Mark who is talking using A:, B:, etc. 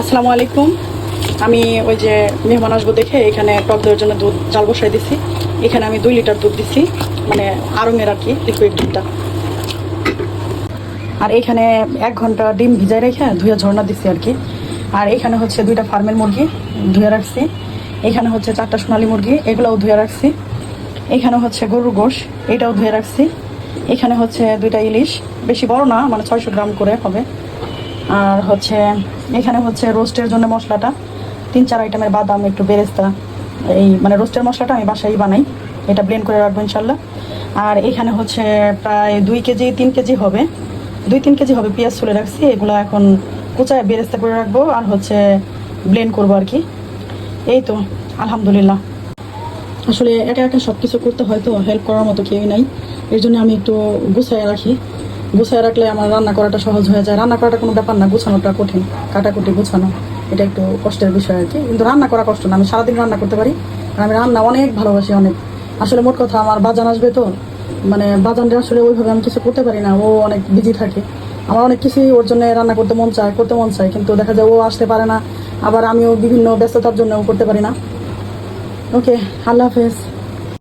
A: আসসালামু আলাইকুম। আমি ওই যে মেহমান আসবো দেখে এখানে টক দইয়ের জন্য দুধ জাল বসাই দিছি। এখানে আমি 2 লিটার দুধ দিছি, মানে আড়ঙের আর কি, লিকুইড দুধটা। আর এখানে 1 ঘন্টা ডিম ভিজাই রেখে ধুয়ে ঝর্ণা দিছি আর কি। আর এখানে হচ্ছে 2টা ফার্মের মুরগি ধুয়ে রাখছি। এখানে হচ্ছে 4টা সোনালী মুরগি, এগুলোও ধুয়ে রাখছি। এখানে হচ্ছে গরুর গোশ, এটাও ধুয়ে রাখছি। এখানে হচ্ছে 2টা ইলিশ, বেশি বড় না, মানে 600 গ্রাম করে হবে। আর হচ্ছে এখানে হচ্ছে রোস্টের জন্য মশলাটা 3-4 আইটেমের বাদাম, একটু বেরেস্তা, এই মানে রোস্টের মশলাটা আমি বাসায় বানাই, এটা ব্লেন্ড করে রাখবো ইনশাল্লাহ। আর এখানে হচ্ছে প্রায় 2 কেজি 3 কেজি হবে, 2-3 কেজি হবে পেঁয়াজ তুলে রাখছি। এগুলো এখন কুচায় বেরেস্তা করে রাখবো আর হচ্ছে ব্লেন্ড করবো আর কি। এই তো আলহামদুলিল্লাহ। আসলে একা একা সব কিছু করতে হয়, তো হেল্প করার মতো কেউই নাই। এর জন্য আমি একটু গুছায় রাখি। গুছায় রাখলে আমার রান্না করাটা সহজ হয়ে যায়। রান্না করাটা কোনো ব্যাপার না, গুছানোটা কঠিন। কাটাকুটি গুছানো এটা একটু কষ্টের বিষয় আর কি, কিন্তু রান্না করা কষ্ট না। আমি সারাদিন রান্না করতে পারি, আর আমি রান্না অনেক ভালোবাসি, অনেক। আসলে মোট কথা, আমার বাজান আসবে, তো মানে বাজানটা আসলে ওইভাবে আমি কিছু করতে পারি না, ও অনেক বিজি থাকে। আমার অনেক কিছুই ওর জন্য রান্না করতে মন চায়, কিন্তু দেখা যায় ও আসতে পারে না, আবার আমিও বিভিন্ন ব্যস্ততার জন্য করতে পারি না। ওকে, আল্লাহ হাফেজ।